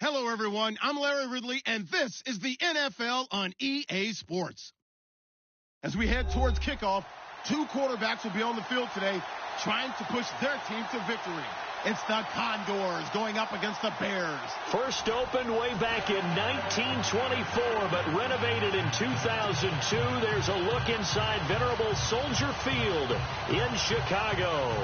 Hello, everyone. I'm Larry Ridley, and this is the NFL on EA Sports. As we head towards kickoff, two quarterbacks will be on the field today trying to push their team to victory. It's the Condors going up against the Bears. First opened way back in 1924, but renovated in 2002. There's a look inside venerable Soldier Field in Chicago.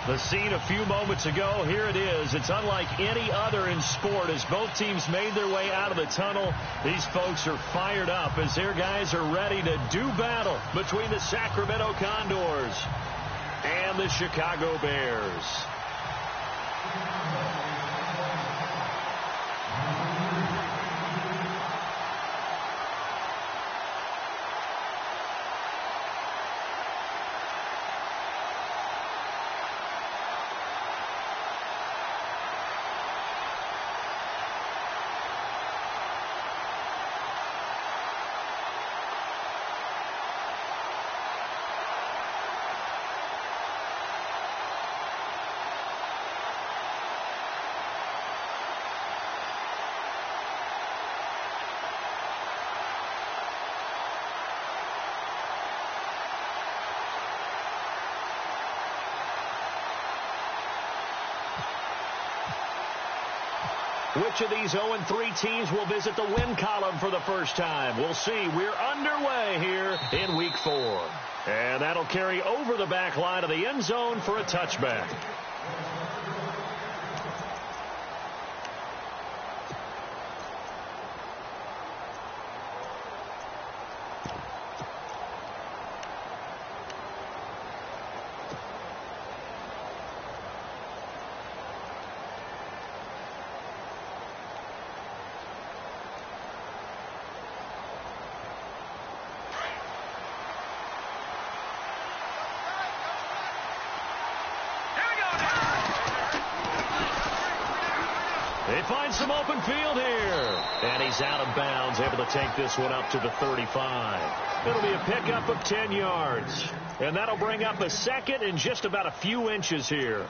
The scene a few moments ago, here it is. It's unlike any other in sport as both teams made their way out of the tunnel. These folks are fired up as their guys are ready to do battle between the Sacramento Condors and the Chicago Bears. Which of these 0-3 teams will visit the win column for the first time? We'll see. We're underway here in Week 4. And that'll carry over the back line of the end zone for a touchback. They find some open field here. And he's out of bounds, able to take this one up to the 35. It'll be a pickup of 10 yards. And that'll bring up a second in just about a few inches here.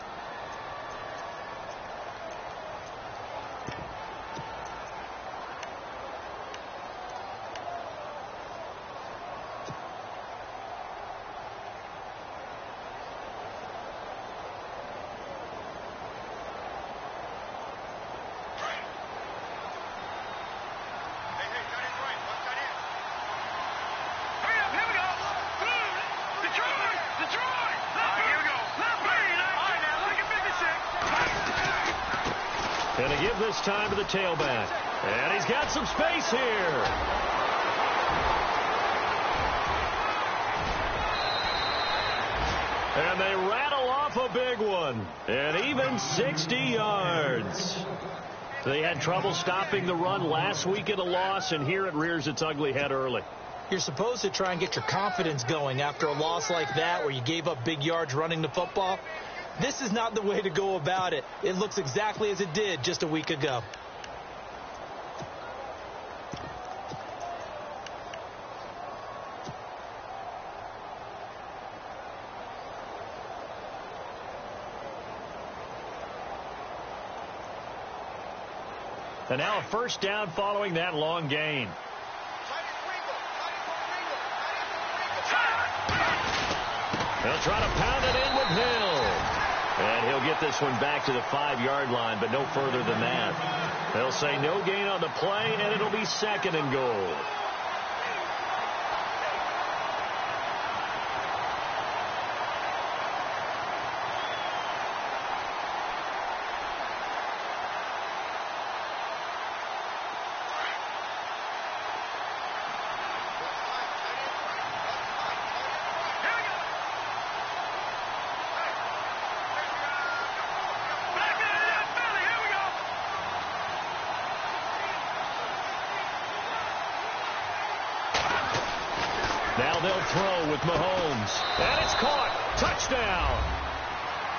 And to give this time to the tailback. And he's got some space here. And they rattle off a big one. And even 60 yards. They had trouble stopping the run last week at a loss, and here it rears its ugly head early. You're supposed to try and get your confidence going after a loss like that where you gave up big yards running the football. This is not the way to go about it. It looks exactly as it did just a week ago. And now a first down following that long gain. They'll try to pound it in with Hill. And he'll get this one back to the 5-yard line, but no further than that. They'll say no gain on the play, and it'll be second and goal. Now they'll throw with Mahomes. And it's caught. Touchdown.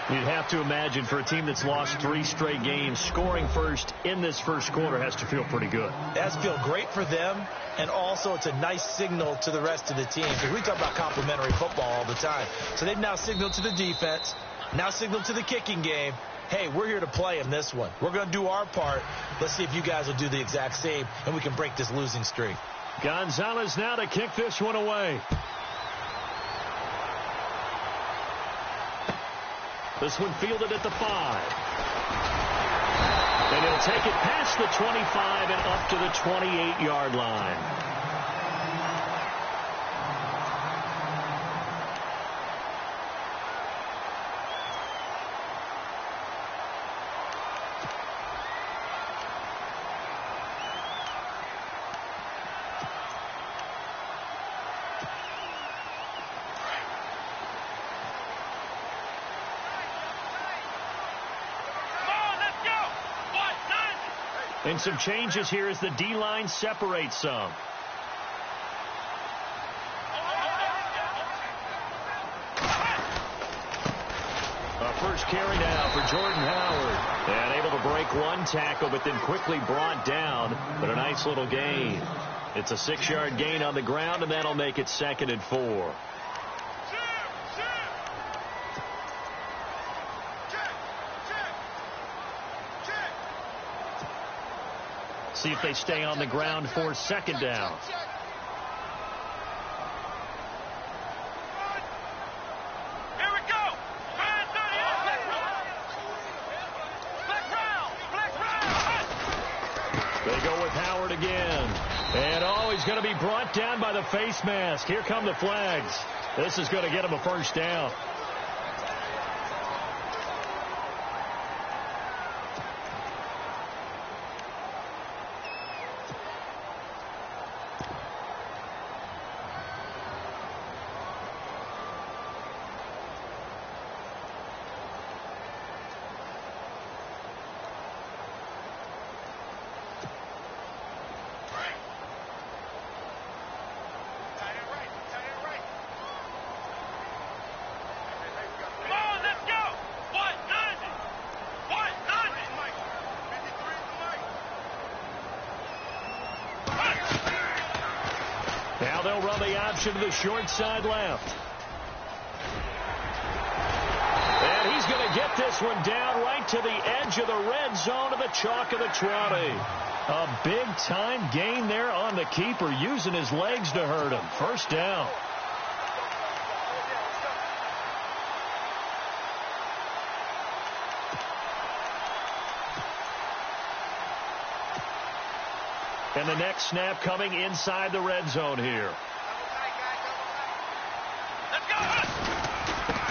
You'd have to imagine for a team that's lost 3 straight games, scoring first in this first quarter has to feel pretty good. It has to feel great for them, and also it's a nice signal to the rest of the team. Because we talk about complimentary football all the time. So they've now signaled to the defense, now signaled to the kicking game, hey, we're here to play in this one. We're going to do our part. Let's see if you guys will do the exact same, and we can break this losing streak. Gonzalez now to kick this one away. This one fielded at the 5. And he'll take it past the 25 and up to the 28-yard line. And some changes here as the D-line separates some. A first carry now for Jordan Howard. And able to break one tackle, but then quickly brought down. But a nice little gain. It's a 6-yard gain on the ground, and that'll make it 2nd and 4. See if they stay on the ground for 2nd down. Here we go. They go with Howard again. And he's going to be brought down by the face mask. Here come the flags. This is going to get him a first down. Now they'll run the option to the short side left. And he's going to get this one down right to the edge of the red zone of the chalk of the 20. A big-time gain there on the keeper, using his legs to hurt him. First down. And the next snap coming inside the red zone here.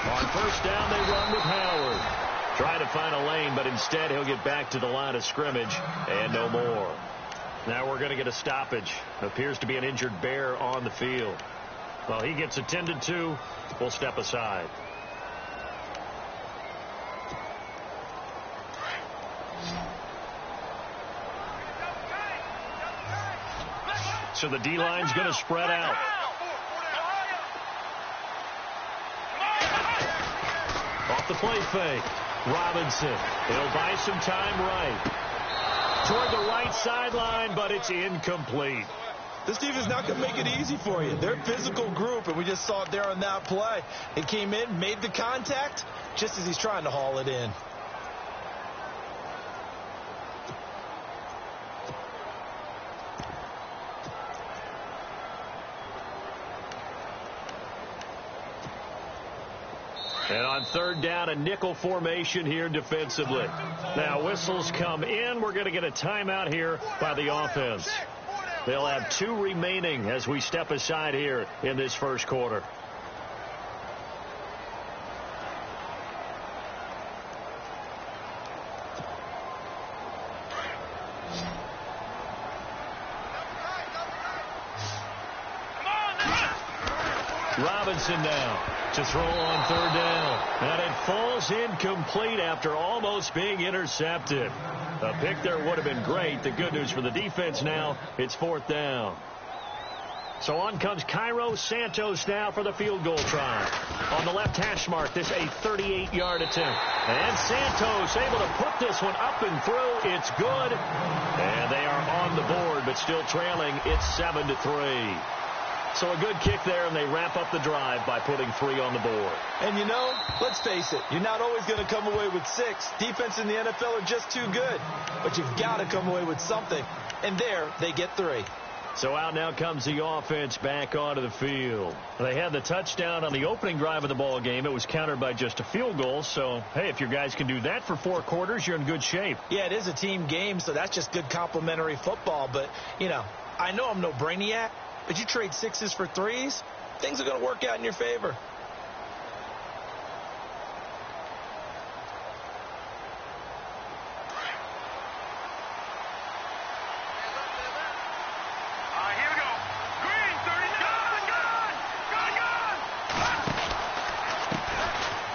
On first down, they run with Howard. Trying to find a lane, but instead he'll get back to the line of scrimmage and no more. Now we're going to get a stoppage. Appears to be an injured bear on the field. Well, he gets attended to. We'll step aside. So the D-line's going to spread out. Off the play fake. Robinson. He'll buy some time right. Toward the right sideline, but it's incomplete. This defense is not going to make it easy for you. They're a physical group, and we just saw it there on that play. It came in, made the contact, just as he's trying to haul it in. And on third down, a nickel formation here defensively. Now whistles come in. We're going to get a timeout here by the offense. They'll have 2 remaining as we step aside here in this first quarter. Robinson now to throw on third down. And it falls incomplete after almost being intercepted. A pick there would have been great. The good news for the defense now, it's 4th down. So on comes Cairo Santos now for the field goal try. On the left hash mark, this a 38-yard attempt. And Santos able to put this one up and through. It's good. And they are on the board, but still trailing. It's 7-3. So a good kick there, and they wrap up the drive by putting 3 on the board. And you know, let's face it, you're not always going to come away with 6. Defense in the NFL are just too good. But you've got to come away with something. And there, they get 3. So out now comes the offense back onto the field. They had the touchdown on the opening drive of the ball game. It was countered by just a field goal. So, hey, if your guys can do that for 4 quarters, you're in good shape. Yeah, it is a team game, so that's just good complimentary football. But, you know, I know I'm no brainiac, but you trade 6s for 3s, things are going to work out in your favor.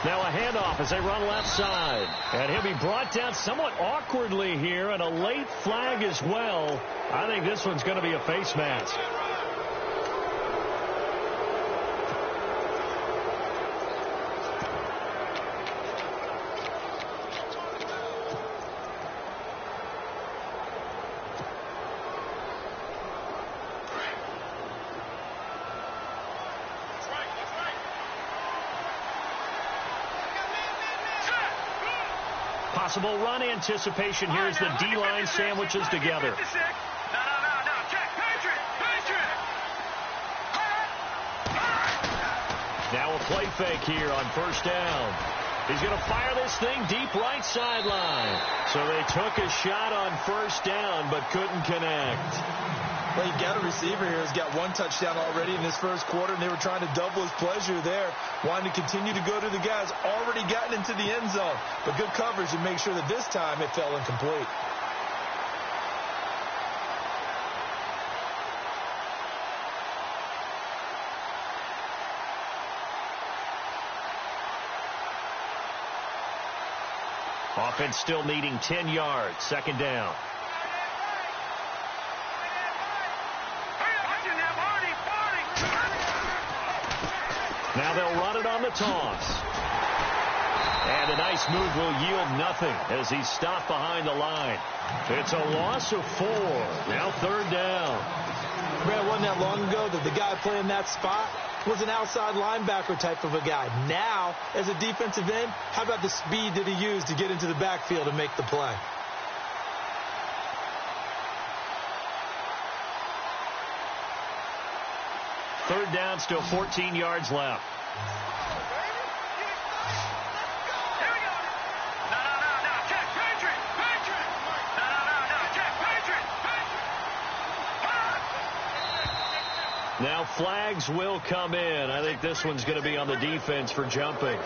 Now a handoff as they run left side. And he'll be brought down somewhat awkwardly here, and a late flag as well. I think this one's going to be a face mask. Possible run anticipation here as the D-line sandwiches together. Now a play fake here on first down. He's going to fire this thing deep right sideline. So they took a shot on first down but couldn't connect. Well, you've got a receiver here who's got 1 touchdown already in this first quarter, and they were trying to double his pleasure there, wanting to continue to go to the guys already gotten into the end zone. But good coverage to make sure that this time it fell incomplete. Offense still needing 10 yards. Second down. Now they'll run it on the toss. And a nice move will yield nothing as he's stopped behind the line. It's a loss of 4. Now third down. Man, wasn't that long ago that the guy playing that spot was an outside linebacker type of a guy. Now, as a defensive end, how about the speed that he used to get into the backfield and make the play? Third down, still 14 yards left. Now flags will come in. I think this one's going to be on the defense for jumping.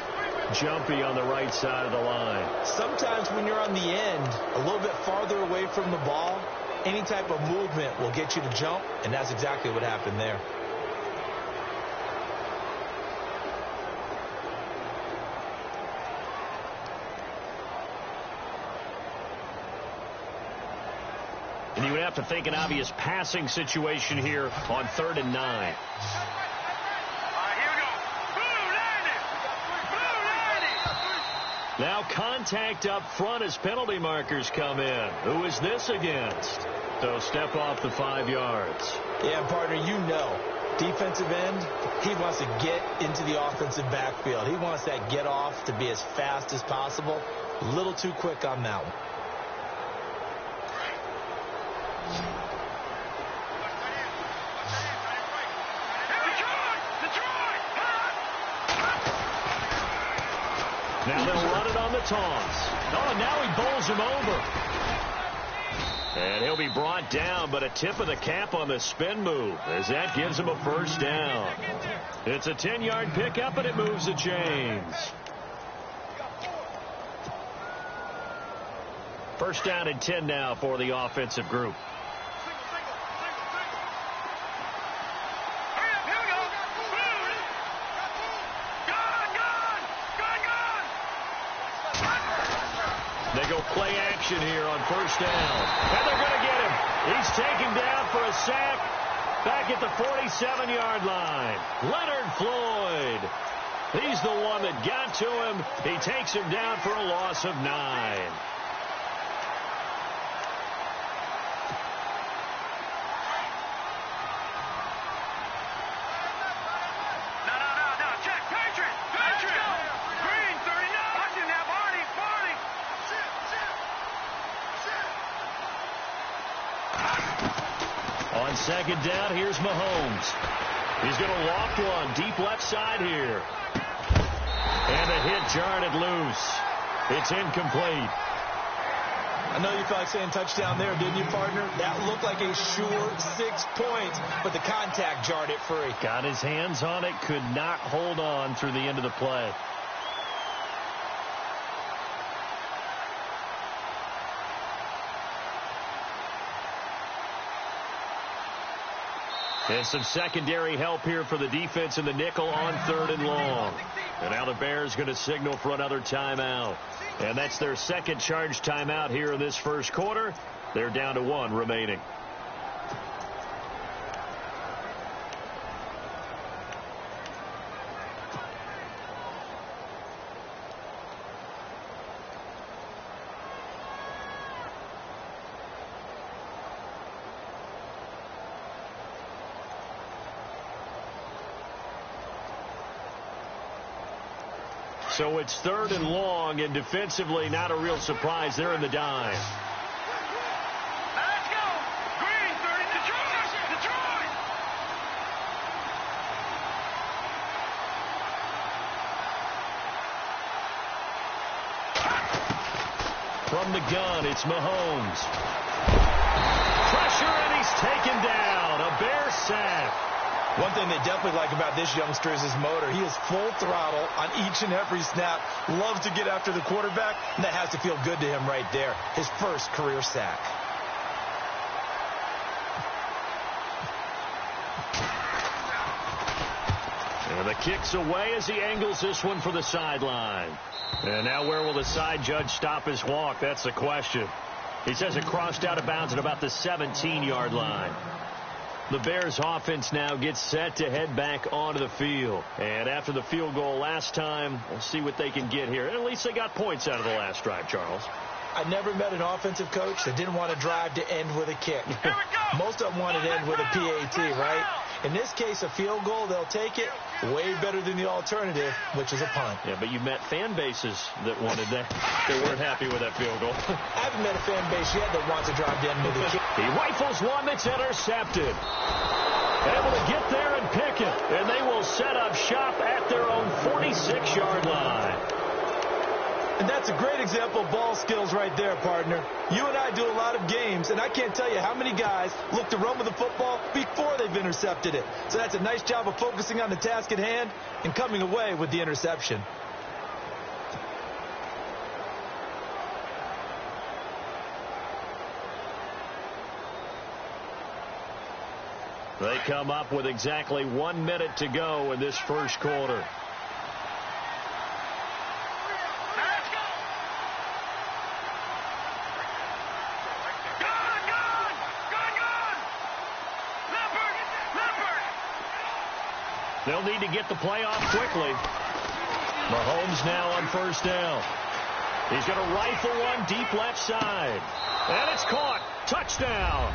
Jumpy on the right side of the line. Sometimes when you're on the end, a little bit farther away from the ball, any type of movement will get you to jump, and that's exactly what happened there. And you would have to think an obvious passing situation here on 3rd and 9. Now contact up front as penalty markers come in. Who is this against? So step off the 5 yards. Yeah, partner, you know, defensive end, he wants to get into the offensive backfield. He wants that get off to be as fast as possible. A little too quick on that one. Now they'll run it on the toss. Oh, and now he bowls him over. And he'll be brought down, but a tip of the cap on the spin move as that gives him a first down. It's a 10-yard pickup, and it moves the chains. First down and 10 now for the offensive group. They go play action here on first down. And they're going to get him. He's taken down for a sack back at the 47-yard line. Leonard Floyd. He's the one that got to him. He takes him down for a loss of 9. On second down, here's Mahomes. He's going to loft one deep left side here. And the hit jarred it loose. It's incomplete. I know you felt like saying touchdown there, didn't you, partner? That looked like a sure 6 points, but the contact jarred it free. Got his hands on it, could not hold on through the end of the play. And some secondary help here for the defense in the nickel on 3rd and long. And now the Bears going to signal for another timeout. And that's their second charge timeout here in this first quarter. They're down to 1 remaining. So it's 3rd and long, and defensively not a real surprise. They're in the dime. Let's go. Green, 30, Detroit. From the gun, it's Mahomes. Pressure, and he's taken down. A Bear sack. One thing they definitely like about this youngster is his motor. He is full throttle on each and every snap. Loves to get after the quarterback, and that has to feel good to him right there. His first career sack. And the kick's away as he angles this one for the sideline. And now where will the side judge stop his walk? That's the question. He says it crossed out of bounds at about the 17-yard line. The Bears offense now gets set to head back onto the field. And after the field goal last time, we'll see what they can get here. And at least they got points out of the last drive, Charles. I never met an offensive coach that didn't want to drive to end with a kick. Most of them wanted to end with a PAT, right? In this case, a field goal, they'll take it. Way better than the alternative, which is a punt. Yeah, but you met fan bases that wanted that. They weren't happy with that field goal. I haven't met a fan base yet that wants to drive to end with a kick. He rifles one that's intercepted. Able to get there and pick it. And they will set up shop at their own 46-yard line. And that's a great example of ball skills right there, partner. You and I do a lot of games, and I can't tell you how many guys look to run with the football before they've intercepted it. So that's a nice job of focusing on the task at hand and coming away with the interception. They come up with exactly 1 minute to go in this first quarter. They'll need to get the play off quickly. Mahomes now on first down. He's going to rifle one deep left side. And it's caught. Touchdown.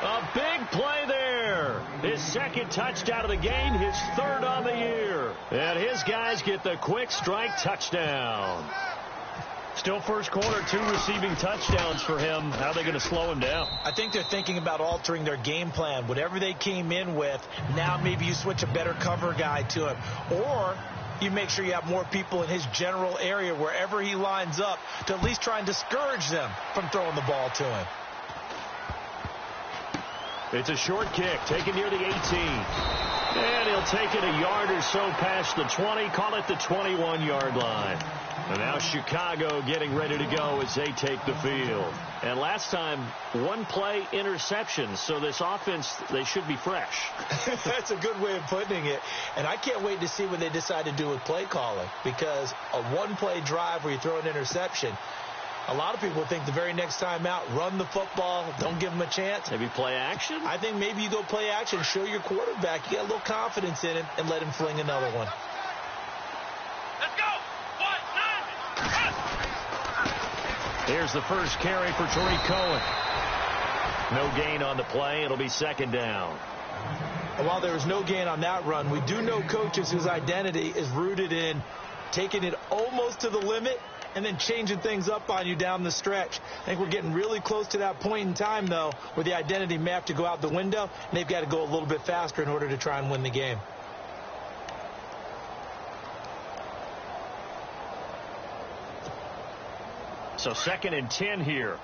A big play there. His second touchdown of the game, his 3rd on the year. And his guys get the quick strike touchdown. Still first quarter, 2 receiving touchdowns for him. How are they going to slow him down? I think they're thinking about altering their game plan. Whatever they came in with, now maybe you switch a better cover guy to him. Or you make sure you have more people in his general area wherever he lines up to at least try and discourage them from throwing the ball to him. It's a short kick, taken near the 18. And he'll take it a yard or so past the 20, call it the 21-yard line. And now Chicago getting ready to go as they take the field. And last time, 1-play interception. So this offense, they should be fresh. That's a good way of putting it. And I can't wait to see what they decide to do with play calling. Because a 1-play drive where you throw an interception, a lot of people think the very next time out, run the football, don't give them a chance. Maybe play action? I think maybe you go play action, show your quarterback you got a little confidence in him, and let him fling another one. Let's go. 1, 9, Here's the first carry for Tariq Cohen. No gain on the play. It'll be second down. And while there was no gain on that run, we do know coaches whose identity is rooted in taking it almost to the limit and then changing things up on you down the stretch. I think we're getting really close to that point in time, though, where the identity may have to go out the window, and they've got to go a little bit faster in order to try and win the game. So 2nd and 10 here.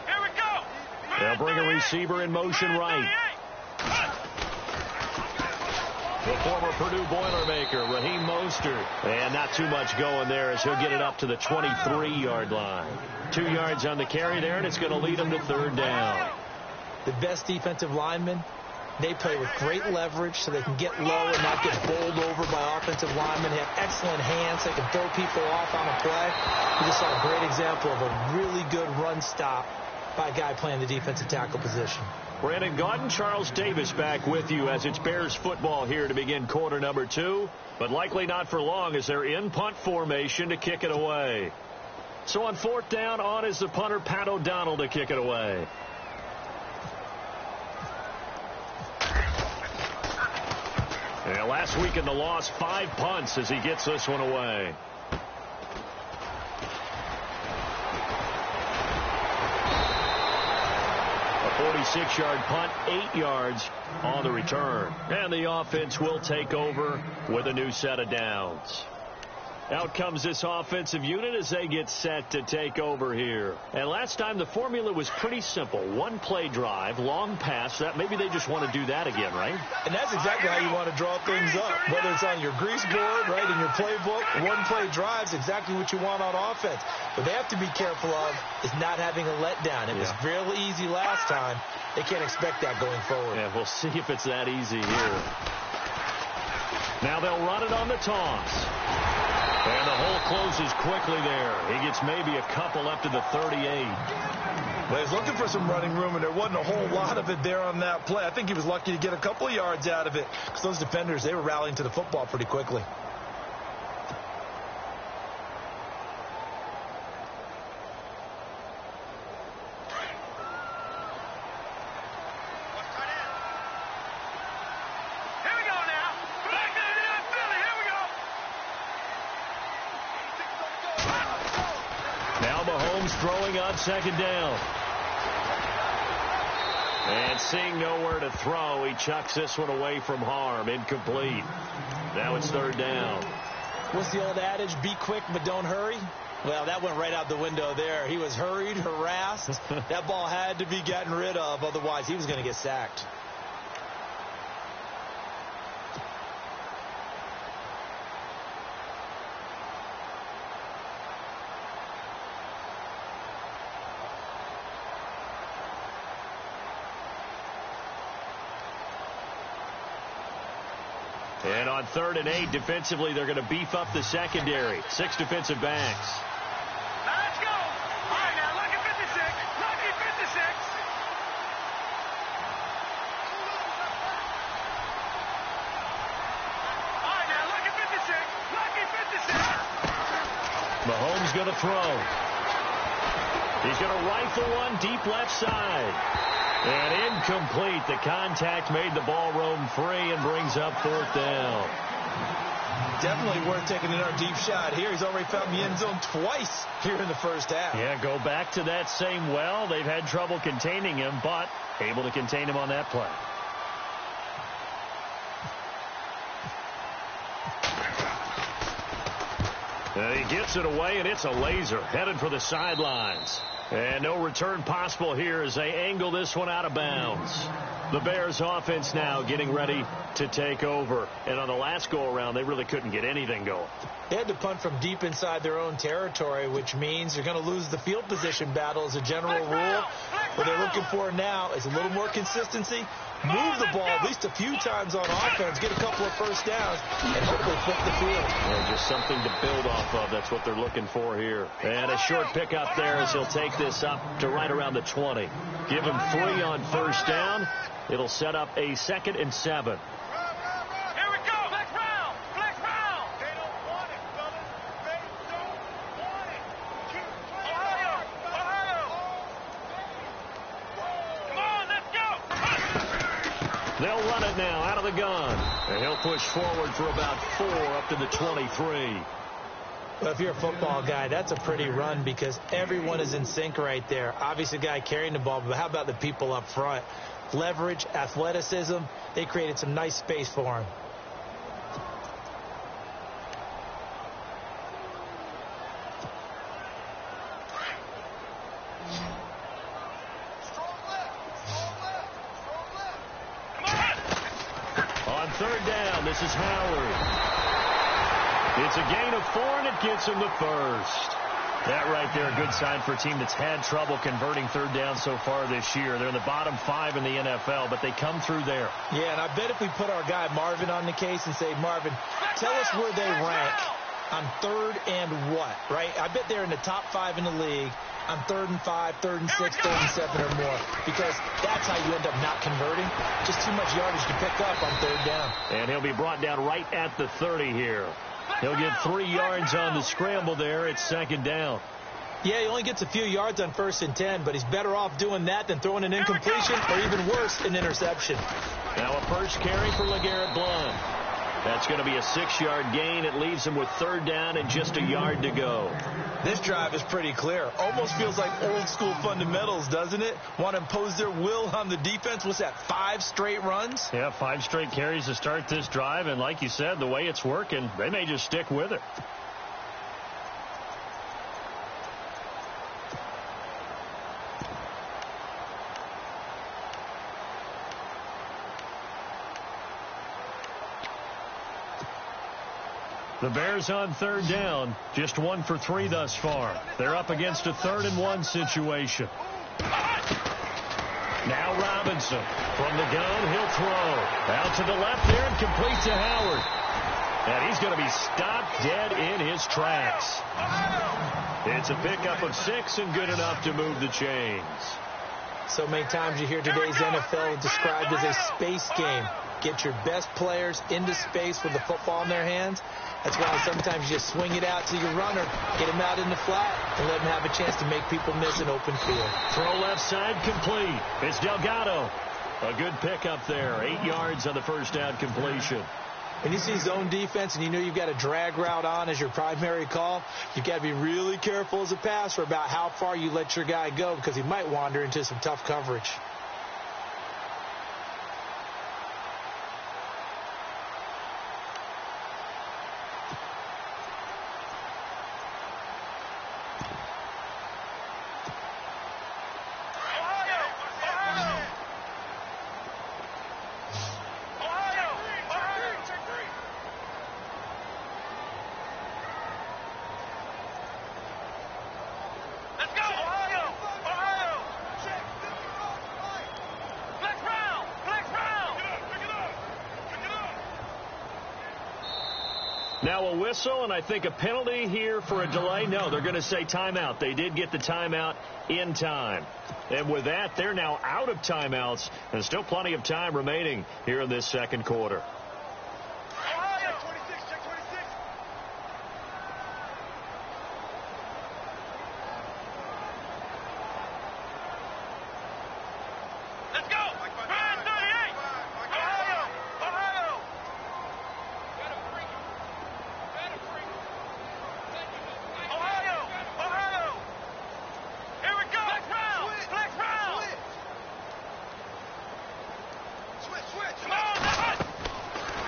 Here we go. They'll bring a receiver in motion right. The former Purdue Boilermaker, Raheem Mostert. And not too much going there as he'll get it up to the 23-yard line. 2 yards on the carry there, and it's going to lead him to 3rd down. The best defensive linemen, they play with great leverage so they can get low and not get bowled over by offensive linemen. They have excellent hands. They can throw people off on a play. We just saw a great example of a really good run stop by a guy playing the defensive tackle position. Brandon Gaudin, Charles Davis back with you as it's Bears football here to begin quarter number 2. But likely not for long as they're in punt formation to kick it away. So on 4th down, on is the punter, Pat O'Donnell, to kick it away. Yeah, last week in the loss, 5 punts as he gets this one away. A 46-yard punt, 8 yards on the return. And the offense will take over with a new set of downs. Out comes this offensive unit as they get set to take over here. And last time the formula was pretty simple. 1-play drive, long pass. That maybe they just want to do that again, right? And that's exactly how you want to draw things up. Whether it's on your grease board, right, in your playbook, 1-play drive's exactly what you want on offense. What they have to be careful of is not having a letdown. It was real easy last time. They can't expect that going forward. Yeah, we'll see if it's that easy here. Now they'll run it on the toss. And the hole closes quickly there. He gets maybe a couple up to the 38. Well, he's looking for some running room, and there wasn't a whole lot of it there on that play. I think he was lucky to get a couple of yards out of it because those defenders, they were rallying to the football pretty quickly. Throwing on 2nd down. And seeing nowhere to throw, he chucks this one away from harm. Incomplete. Now it's 3rd down. What's the old adage? Be quick, but don't hurry. Well, that went right out the window there. He was hurried, harassed. That ball had to be gotten rid of. Otherwise, he was going to get sacked. And on 3rd and 8, defensively, they're going to beef up the secondary. 6 defensive backs. Now let's go. All right, now look at 56. Lucky 56. All right, now look at 56. Lucky 56. Mahomes going to throw. He's going to rifle one deep left side. And incomplete. The contact made the ball roam free and brings up 4th down. Definitely worth taking another deep shot here. He's already found the end zone twice here in the first half. Yeah, go back to that same well. They've had trouble containing him, but able to contain him on that play. And he gets it away, and it's a laser headed for the sidelines. And no return possible here as they angle this one out of bounds. The Bears offense now getting ready to take over. And on the last go-around, they really couldn't get anything going. They had to punt from deep inside their own territory, which means they're going to lose the field position battle as a general rule. What they're looking for now is a little more consistency, move the ball at least a few times on offense, get a couple of first downs, and hopefully flip the field. Yeah, just something to build off of. That's what they're looking for here. And a short pickup there as he'll take this up to right around the 20. Give him 3 on first down. It'll set up a 2nd and 7. Here we go. Flex round. Flex round. They don't want it, fellas. They don't want it. Ohio. Ohio. Come on, let's go. They'll run it now out of the gun. And he'll push forward for about 4 up to the 23. Well, if you're a football guy, that's a pretty run because everyone is in sync right there. Obviously, the guy carrying the ball, but how about the people up front? Leverage, athleticism, they created some nice space for him. On third down, this is Howard. It's a gain of 4, and it gets him the first. That right there, a good sign for a team that's had trouble converting third down so far this year. They're in the bottom 5 in the NFL, but they come through there. Yeah, and I bet if we put our guy Marvin on the case and say, Marvin, tell us where they rank on third and what, right? I bet they're in the top 5 in the league on 3rd and 5, 3rd and 6, 3rd and 7 or more, because that's how you end up not converting. Just too much yardage to pick up on third down. And he'll be brought down right at the 30 here. He'll get 3 yards on the scramble there. It's 2nd down. Yeah, he only gets a few yards on 1st and 10, but he's better off doing that than throwing an incompletion or even worse, an interception. Now a first carry for LeGarrette Blount. That's going to be a 6-yard gain. It leaves him with 3rd down and just a yard to go. This drive is pretty clear. Almost feels like old school fundamentals, doesn't it? Want to impose their will on the defense. What's that, 5 straight runs? Yeah, 5 straight carries to start this drive. And like you said, the way it's working, they may just stick with it. The Bears on 3rd down, just 1 for 3 thus far. They're up against a 3rd and 1 situation. Now Robinson from the gun, he'll throw. Out to the left there and complete to Howard. And he's going to be stopped dead in his tracks. It's a pickup of 6 and good enough to move the chains. So many times you hear today's NFL described as a space game. Get your best players into space with the football in their hands. That's why sometimes you just swing it out to your runner, get him out in the flat, and let him have a chance to make people miss an open field. Throw left side complete. It's Delgado. A good pickup there. 8 yards on the first down completion. When you see zone defense and you know you've got a drag route on as your primary call, you've got to be really careful as a passer about how far you let your guy go because he might wander into some tough coverage. Now a whistle, and I think a penalty here for a delay. No, they're going to say timeout. They did get the timeout in time. And with that, they're now out of timeouts, and still plenty of time remaining here in this second quarter.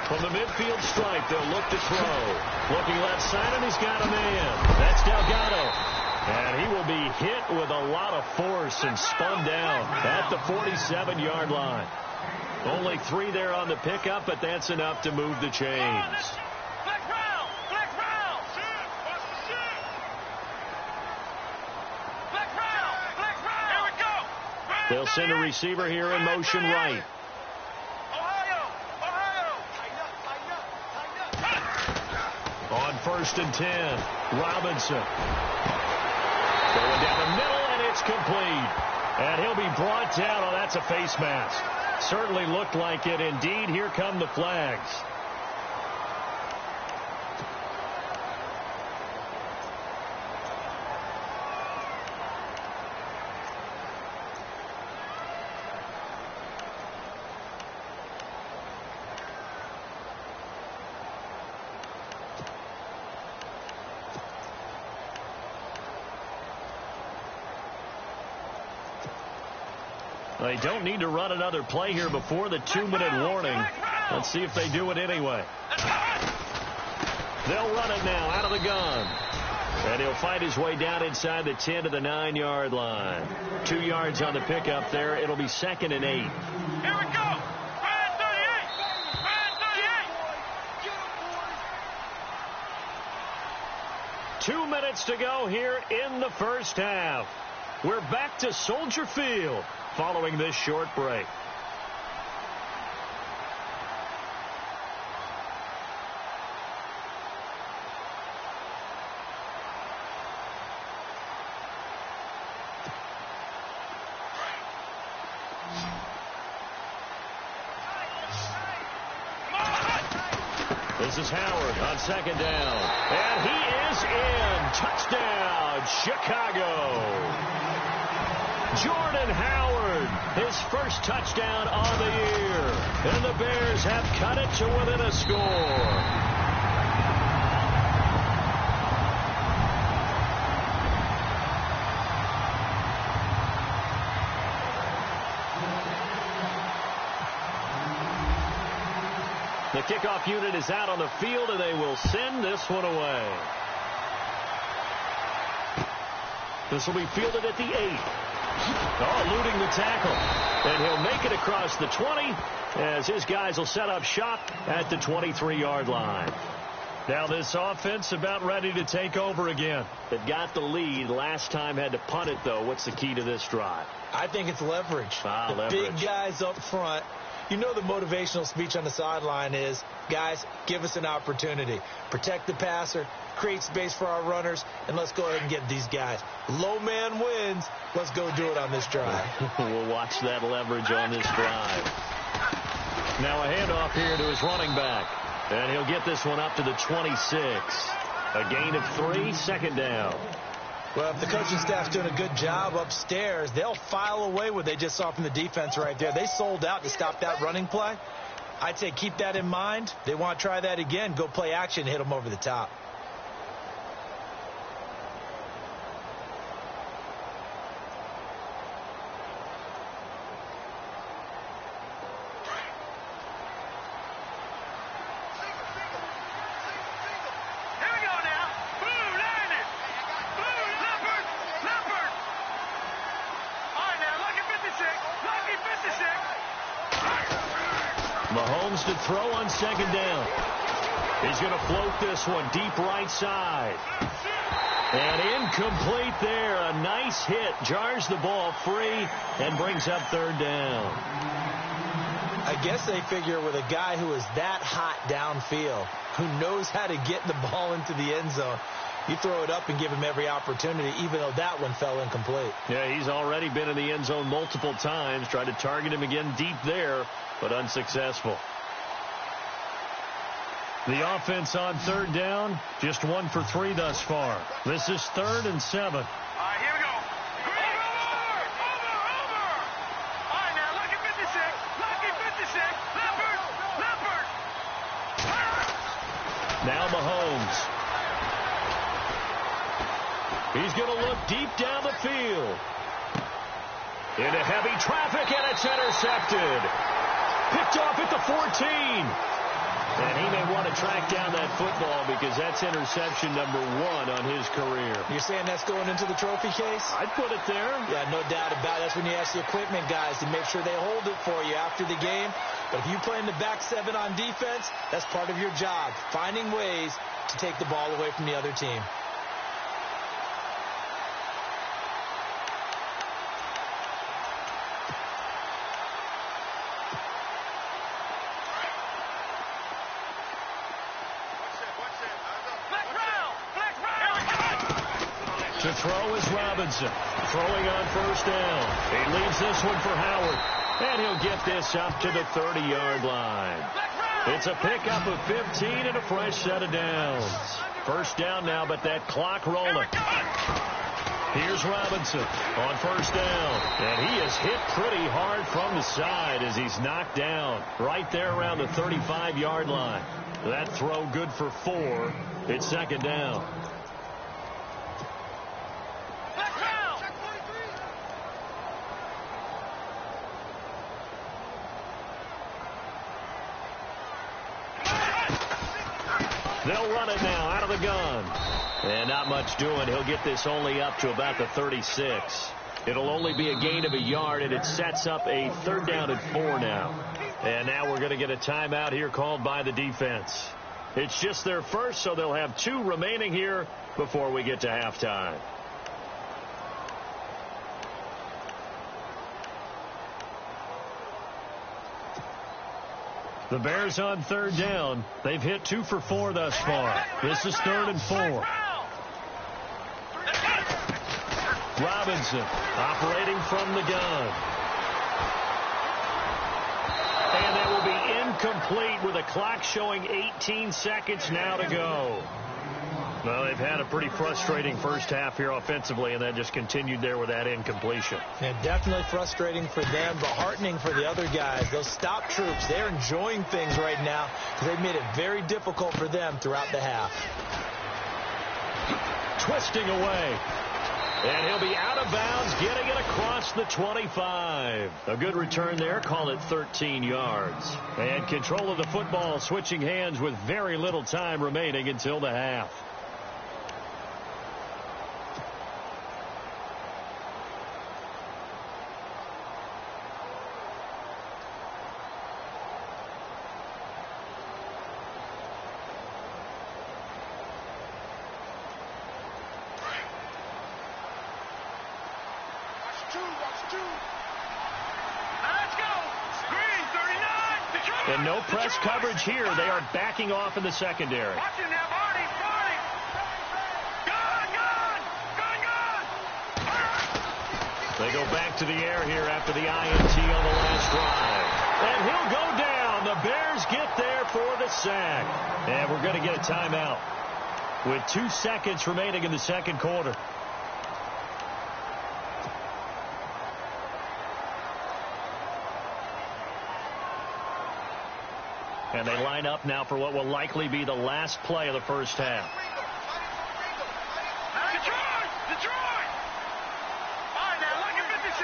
From the midfield stripe, they'll look to throw. Looking left side, and he's got a man. That's Delgado. And he will be hit with a lot of force and spun down at the 47-yard line. Only 3 there on the pickup, but that's enough to move the chains. They'll send a receiver here in motion right. On 1st and 10, Robinson. Going down the middle, and it's complete. And he'll be brought down. Oh, that's a face mask. Certainly looked like it. Indeed, here come the flags. They don't need to run another play here before the 2-minute warning. Let's see if they do it anyway. They'll run it now out of the gun. And he'll fight his way down inside the 10 to the 9-yard line. 2 yards on the pickup there. It'll be 2nd and 8. Here we go. 2 minutes to go here in the first half. We're back to Soldier Field following this short break. This is Howard on 2nd down. And he is in. Touchdown, Chicago. Jordan Howard, his first touchdown on the year. And the Bears have cut it to within a score. The kickoff unit is out on the field, and they will send this one away. This will be fielded at the 8. Oh, eluding the tackle. And he'll make it across the 20 as his guys will set up shop at the 23-yard line. Now this offense about ready to take over again. They've got the lead. Last time had to punt it, though. What's the key to this drive? I think it's leverage. The big guys up front. You know the motivational speech on the sideline is, guys, give us an opportunity. Protect the passer, create space for our runners, and let's go ahead and get these guys. Low man wins. Let's go do it on this drive. We'll watch that leverage on this drive. Now a handoff here to his running back. And he'll get this one up to the 26. A gain of 3, 2nd down. Well, if the coaching staff's doing a good job upstairs, they'll file away what they just saw from the defense right there. They sold out to stop that running play. I'd say keep that in mind. They want to try that again. Go play action, hit them over the top. Mahomes to throw on 2nd down. He's going to float this one deep right side. And incomplete there. A nice hit. Jars the ball free and brings up 3rd down. I guess they figure with a guy who is that hot downfield, who knows how to get the ball into the end zone, you throw it up and give him every opportunity, even though that one fell incomplete. Yeah, he's already been in the end zone multiple times. Tried to target him again deep there, but unsuccessful. The offense on 3rd down, just 1 for 3 thus far. This is 3rd and 7. All right, here we go. Over. All right, now, lucky 56. Lucky 56. Leopard. Now Mahomes. He's going to look deep down the field. Into heavy traffic, and it's intercepted. Picked off at the 14. And he may want to track down that football because that's interception number 1 on his career. You're saying that's going into the trophy case? I'd put it there. Yeah, no doubt about it. That's when you ask the equipment guys to make sure they hold it for you after the game. But if you play in the back 7 on defense, that's part of your job, finding ways to take the ball away from the other team. To throw is Robinson. Throwing on 1st down. He leaves this one for Howard. And he'll get this up to the 30-yard line. It's a pickup of 15 and a fresh set of downs. 1st down now, but that clock rolling. Here's Robinson on 1st down. And he is hit pretty hard from the side as he's knocked down right there around the 35-yard line. That throw good for 4. It's 2nd down. They'll run it now out of the gun. And not much doing. He'll get this only up to about the 36. It'll only be a gain of a yard, and it sets up a 3rd down and 4 now. And now we're going to get a timeout here called by the defense. It's just their first, so they'll have 2 remaining here before we get to halftime. The Bears on 3rd down. They've hit 2 for 4 thus far. This is 3rd and 4. Robinson operating from the gun. And that will be incomplete with a clock showing 18 seconds now to go. Well, they've had a pretty frustrating first half here offensively, and then just continued there with that incompletion. Yeah, definitely frustrating for them, but heartening for the other guys. Those stop troops, they're enjoying things right now because they've made it very difficult for them throughout the half. Twisting away. And he'll be out of bounds, getting it across the 25. A good return there, call it 13 yards. And control of the football, switching hands with very little time remaining until the half. And no press coverage here. They are backing off in the secondary. They go back to the air here after the INT on the last drive. And he'll go down. The Bears get there for the sack. And we're going to get a timeout with 2 seconds remaining in the second quarter. And they line up now for what will likely be the last play of the first half. Detroit! All right, now, lucky 56.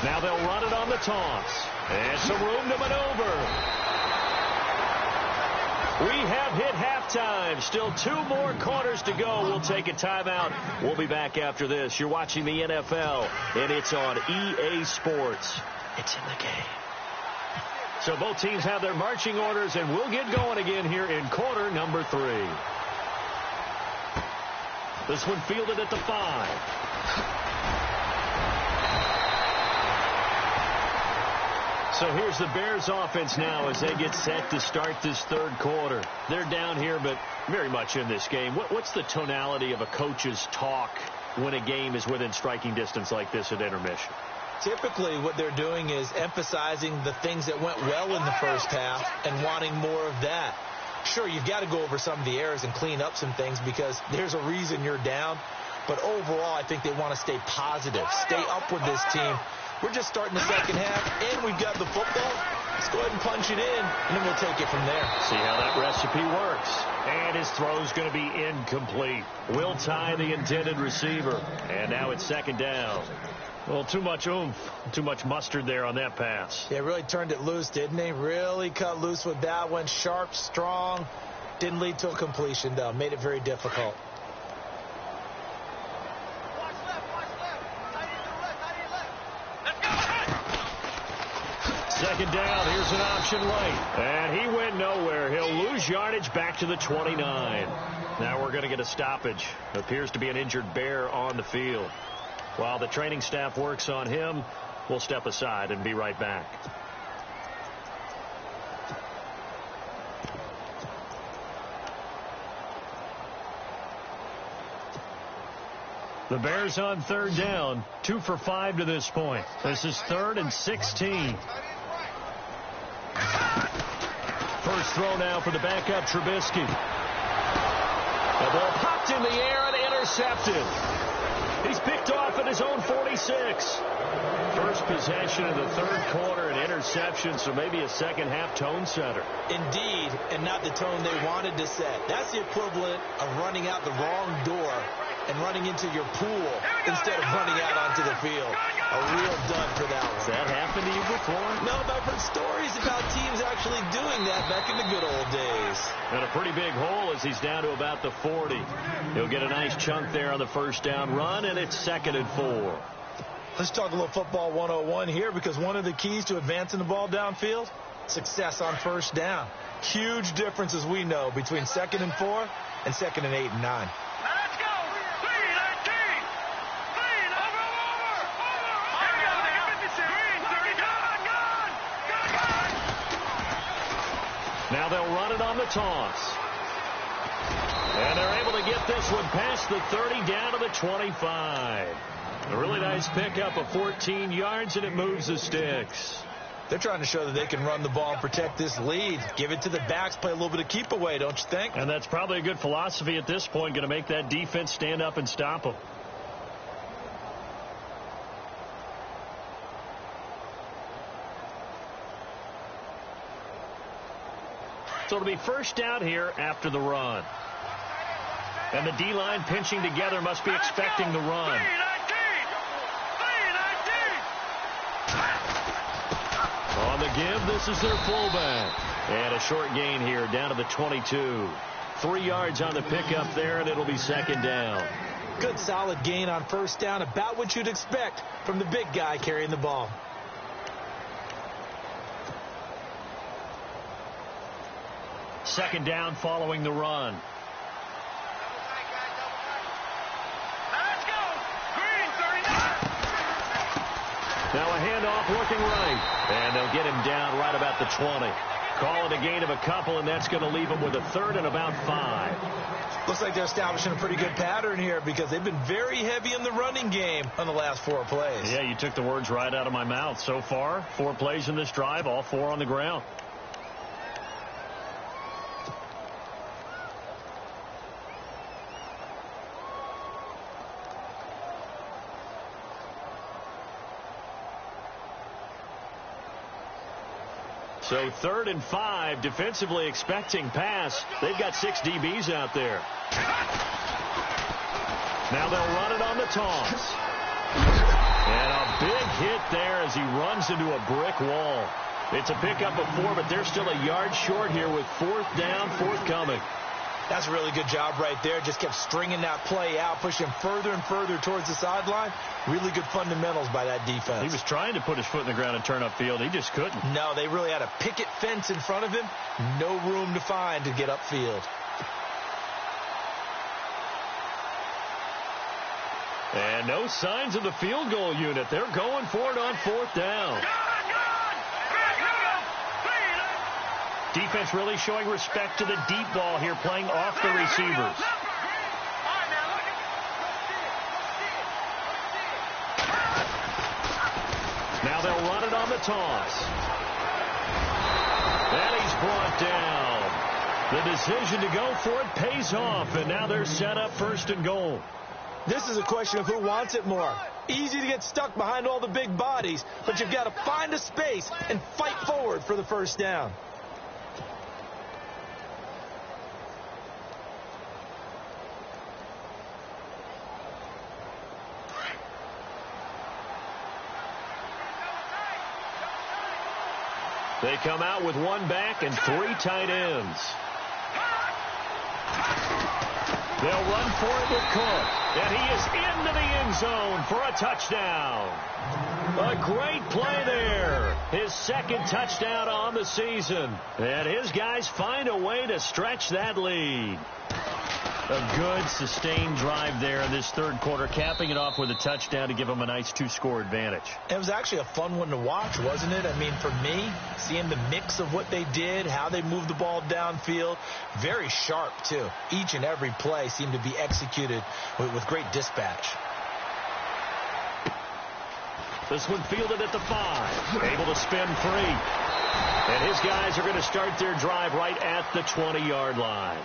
Now they'll run it on the toss. And some room to maneuver. We have hit halftime. Still 2 more quarters to go. We'll take a timeout. We'll be back after this. You're watching the NFL, and it's on EA Sports. It's in the game. So both teams have their marching orders, and we'll get going again here in quarter number 3. This one fielded at the 5. So here's the Bears offense now as they get set to start this third quarter. They're down here, but very much in this game. What's the tonality of a coach's talk when a game is within striking distance like this at intermission? Typically, what they're doing is emphasizing the things that went well in the first half and wanting more of that. Sure, you've got to go over some of the errors and clean up some things because there's a reason you're down. But overall, I think they want to stay positive, stay up with this team. We're just starting the second half, and we've got the football. Let's go ahead and punch it in, and then we'll take it from there. See how that recipe works. And his throw's going to be incomplete. Will tie the intended receiver. And now it's second down. Well, too much oomph, too much mustard there on that pass. Yeah, really turned it loose, didn't he? Really cut loose with that one. Sharp, strong. Didn't lead to a completion, though. Made it very difficult. Second down, here's an option right. And he went nowhere. He'll lose yardage back to the 29. Now we're going to get a stoppage. Appears to be an injured Bear on the field. While the training staff works on him, we'll step aside and be right back. The Bears on third down, 2 for 5 to this point. This is 3rd and 16. First throw now for the backup Trubisky. The ball popped in the air and intercepted. He's picked off at his own 46. First possession of the third quarter, an interception, so maybe a second half tone setter. Indeed, and not the tone they wanted to set. That's the equivalent of running out the wrong door and running into your pool instead of running out onto the field. A real dud for that one. Has that happened to you before? No, but I've heard stories about teams actually doing that back in the good old days. And a pretty big hole as he's down to about the 40. He'll get a nice chunk there on the first down run, and it's 2nd and 4. Let's talk a little football 101 here, because one of the keys to advancing the ball downfield, success on first down. Huge difference, as we know, between 2nd and 4 and 2nd and 8 and 9. Let's go! 3-19! Clean! Over! Here we go! Green, 30, gone! Now they'll run it on the toss. And they're able to get this one past the 30 down to the 25. A really nice pickup of 14 yards, and it moves the sticks. They're trying to show that they can run the ball and protect this lead. Give it to the backs, play a little bit of keep away, don't you think? And that's probably a good philosophy at this point, going to make that defense stand up and stop them. So it'll be first down here after the run. And the D-line pinching together must be expecting the run. On the give, this is their fullback. And a short gain here down to the 22. 3 yards on the pickup there, and it'll be 2nd down. Good solid gain on first down, about what you'd expect from the big guy carrying the ball. Second down following the run. Let's go! Green, 39! Now a handoff looking right. And they'll get him down right about the 20. Call it a gain of a couple, and that's going to leave him with a 3rd and about 5. Looks like they're establishing a pretty good pattern here, because they've been very heavy in the running game on the last 4 plays. Yeah, you took the words right out of my mouth. So far, 4 plays in this drive, all 4 on the ground. So 3rd and 5, defensively expecting pass. They've got 6 DBs out there. Now they'll run it on the toss. And a big hit there as he runs into a brick wall. It's a pickup of 4, but they're still a yard short here with 4th down, 4th coming. That's a really good job right there. Just kept stringing that play out, pushing further and further towards the sideline. Really good fundamentals by that defense. He was trying to put his foot in the ground and turn upfield. He just couldn't. No, they really had a picket fence in front of him. No room to find to get upfield. And no signs of the field goal unit. They're going for it on 4th down. Defense really showing respect to the deep ball here, playing off the receivers. Now they'll run it on the toss. And he's brought down. The decision to go for it pays off, and now they're set up 1st and goal. This is a question of who wants it more. Easy to get stuck behind all the big bodies, but you've got to find a space and fight forward for the first down. They come out with 1 back and 3 tight ends. They'll run for it with Cook. And he is into the end zone for a touchdown. A great play there. His 2nd touchdown on the season. And his guys find a way to stretch that lead. A good, sustained drive there in this 3rd quarter, capping it off with a touchdown to give them a nice 2-score advantage. It was actually a fun one to watch, wasn't it? I mean, for me, seeing the mix of what they did, how they moved the ball downfield, very sharp, too. Each and every play seemed to be executed with great dispatch. This one fielded at the 5, able to spin free. And his guys are going to start their drive right at the 20-yard line.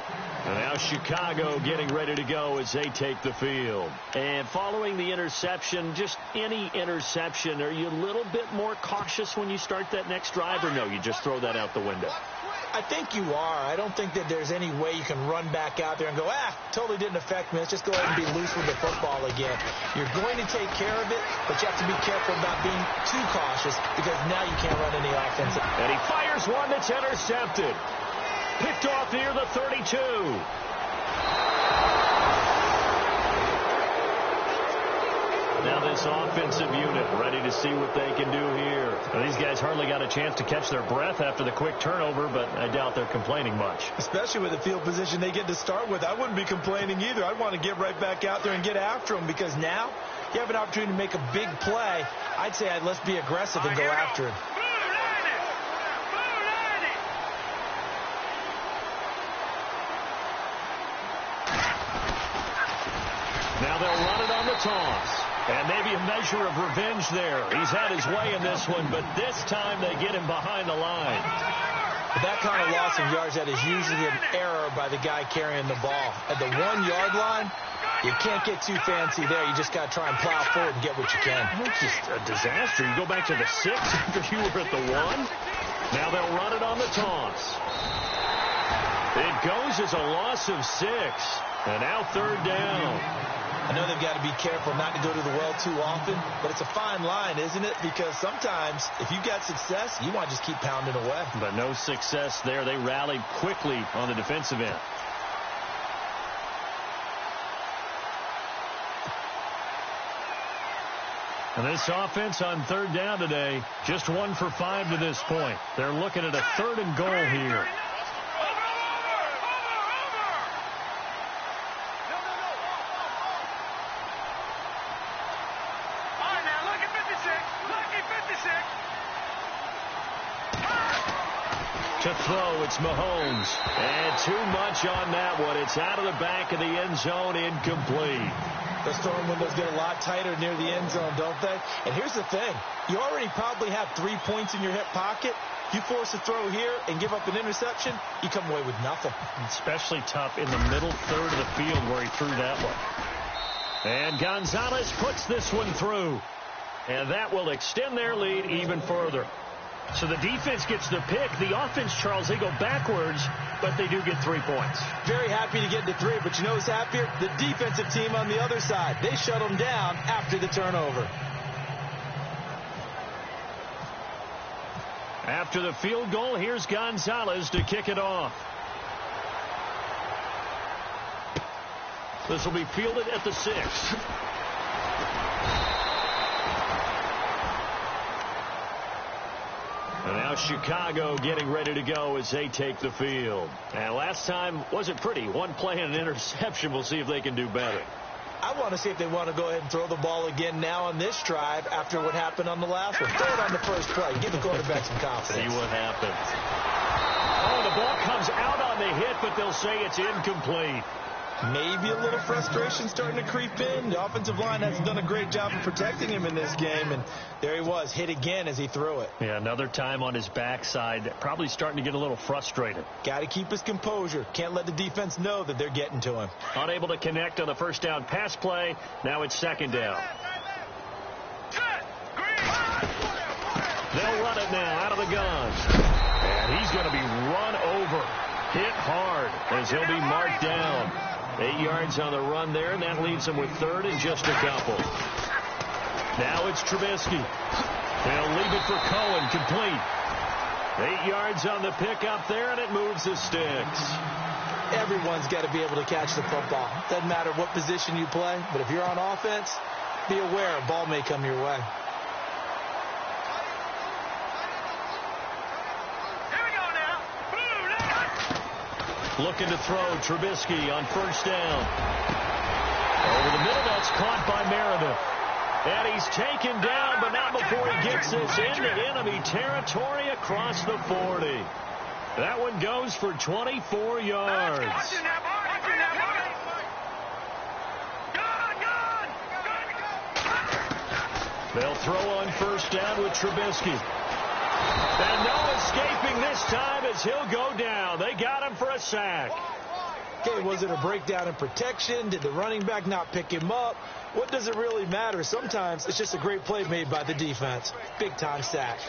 And now Chicago getting ready to go as they take the field. And following the interception, just any interception, are you a little bit more cautious when you start that next drive, or no, you just throw that out the window? I think you are. I don't think that there's any way you can run back out there and go, totally didn't affect me. Let's just go ahead and be loose with the football again. You're going to take care of it, but you have to be careful about being too cautious because now you can't run any offense. And he fires one that's intercepted. Picked off near the 32. Now this offensive unit ready to see what they can do here. Well, these guys hardly got a chance to catch their breath after the quick turnover, but I doubt they're complaining much. Especially with the field position they get to start with. I wouldn't be complaining either. I'd want to get right back out there and get after them because now you have an opportunity to make a big play. I'd say let's be aggressive and go after him. Now they'll run it on the toss. And maybe a measure of revenge there. He's had his way in this one, but this time they get him behind the line. But that kind of loss of yards, that is usually an error by the guy carrying the ball. At the 1-yard line, you can't get too fancy there. You just got to try and plow forward and get what you can. It's just a disaster. You go back to the 6 after you were at the 1. Now they'll run it on the toss. It goes as a loss of 6. And now 3rd down. I know they've got to be careful not to go to the well too often, but it's a fine line, isn't it? Because sometimes if you've got success, you want to just keep pounding away. But no success there. They rallied quickly on the defensive end. And this offense on 3rd down today, just 1 for 5 to this point. They're looking at a 3rd and goal here. To throw, it's Mahomes. And too much on that one. It's out of the back of the end zone, incomplete. The storm windows get a lot tighter near the end zone, don't they? And here's the thing. You already probably have 3 points in your hip pocket. You force a throw here and give up an interception, you come away with nothing. Especially tough in the middle third of the field where he threw that one. And Gonzalez puts this one through. And that will extend their lead even further. So the defense gets the pick. The offense, Charles, they go backwards, but they do get 3 points. Very happy to get to 3, but you know who's happier? The defensive team on the other side. They shut them down after the turnover. After the field goal, here's Gonzalez to kick it off. This will be fielded at the 6. And now Chicago getting ready to go as they take the field. And last time wasn't pretty. 1 play and an interception. We'll see if they can do better. I want to see if they want to go ahead and throw the ball again now on this drive after what happened on the last one. Throw it on the first play. Give the quarterback some confidence. See what happens. Oh, the ball comes out on the hit, but they'll say it's incomplete. Maybe a little frustration starting to creep in. The offensive line hasn't done a great job of protecting him in this game, and there he was, hit again as he threw it. Yeah, another time on his backside, probably starting to get a little frustrated. Got to keep his composure. Can't let the defense know that they're getting to him. Unable to connect on the first down pass play. Now it's 2nd down. They'll run it now out of the gun. And he's going to be run over. Hit hard as he'll be marked down. 8 yards on the run there, and that leaves him with 3rd and just a couple. Now it's Trubisky. They'll leave it for Cohen, complete. 8 yards on the pickup there, and it moves the sticks. Everyone's got to be able to catch the football. Doesn't matter what position you play, but if you're on offense, be aware a ball may come your way. Looking to throw, Trubisky on first down. Over the middle, that's caught by Meredith. And he's taken down, but not before he gets this into enemy territory across the 40. That one goes for 24 yards. They'll throw on first down with Trubisky. And no escaping this time as he'll go down. They got him for a sack. Okay, was it a breakdown in protection? Did the running back not pick him up? What does it really matter? Sometimes it's just a great play made by the defense. Big-time sack.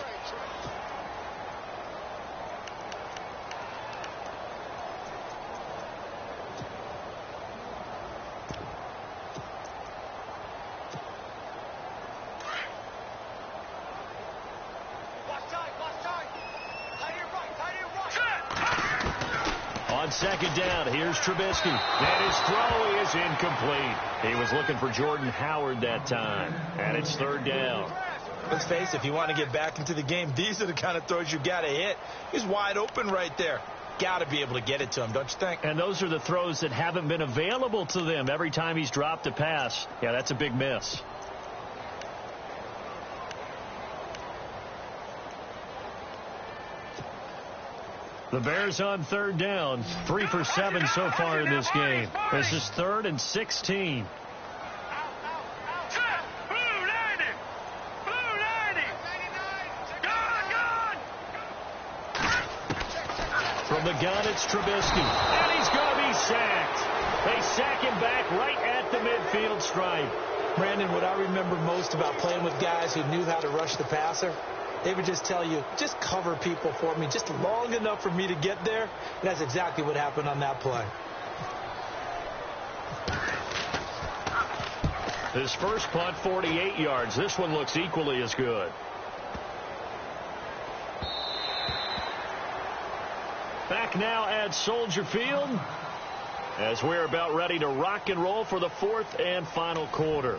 second down. Here's Trubisky. And his throw is incomplete. He was looking for Jordan Howard that time. And it's third down. Let's face it, if you want to get back into the game, these are the kind of throws you got to hit. He's wide open right there. Got to be able to get it to him, don't you think? And those are the throws that haven't been available to them every time he's dropped a pass. Yeah, that's a big miss. The Bears on third down, 3 for 7 so far in this game. This is 3rd and 16. From the gun, it's Trubisky, and he's going to be sacked. They sack him back right at the midfield stripe. Brandon, what I remember most about playing with guys who knew how to rush the passer, they would just tell you, just cover people for me, just long enough for me to get there. And that's exactly what happened on that play. His first punt, 48 yards. This one looks equally as good. Back now at Soldier Field as we're about ready to rock and roll for the 4th and final quarter.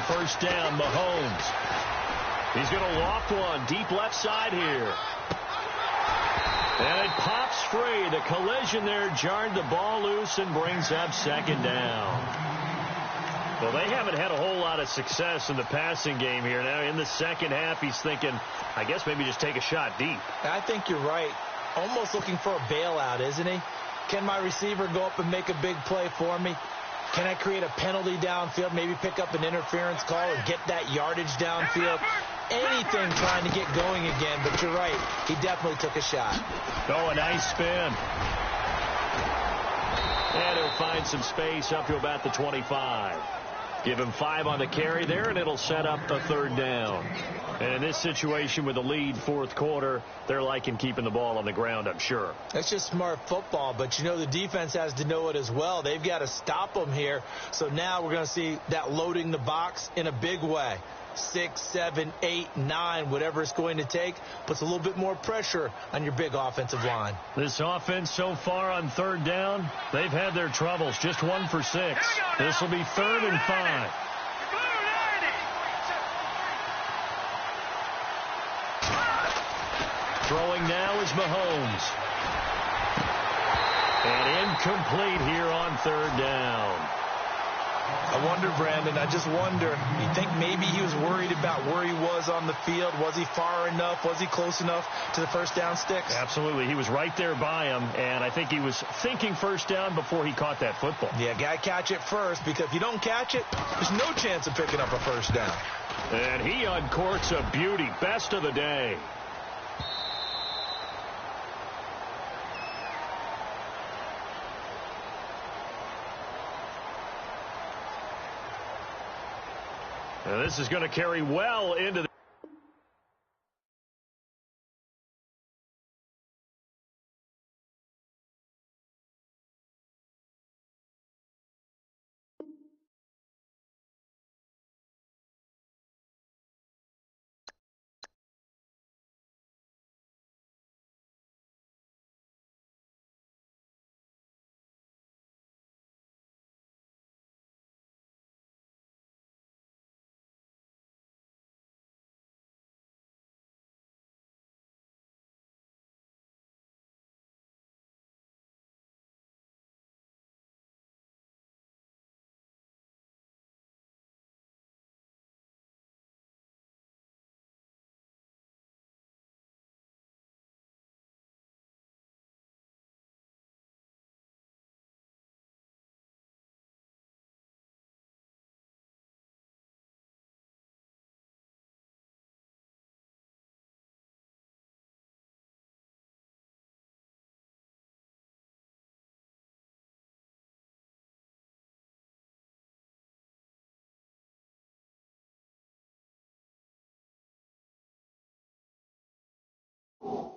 First down, Mahomes. He's going to loft one deep left side here. And it pops free. The collision there jarred the ball loose and brings up second down. Well, they haven't had a whole lot of success in the passing game here. Now, in the second half, he's thinking, I guess maybe just take a shot deep. I think you're right. Almost looking for a bailout, isn't he? Can my receiver go up and make a big play for me? Can I create a penalty downfield, maybe pick up an interference call or get that yardage downfield? Anything trying to get going again, but you're right. He definitely took a shot. Oh, a nice spin. And he'll find some space up to about the 25. Give him 5 on the carry there, and it'll set up a third down. And in this situation with the lead, fourth quarter, they're liking keeping the ball on the ground, I'm sure. That's just smart football, but you know the defense has to know it as well. They've got to stop them here. So now we're going to see that loading the box in a big way. 6, 7, 8, 9, whatever it's going to take, puts a little bit more pressure on your big offensive line. This offense so far on third down, they've had their troubles. Just 1 for 6. This will be 3rd and 5. Throwing now is Mahomes. And incomplete here on third down. I wonder, Brandon, I just wonder, you think maybe he was worried about where he was on the field? Was he far enough? Was he close enough to the first down sticks? Absolutely. He was right there by him, and I think he was thinking first down before he caught that football. Yeah, got to catch it first, because if you don't catch it, there's no chance of picking up a first down. And he uncorks a beauty. Best of the day. Now this is going to carry well into the you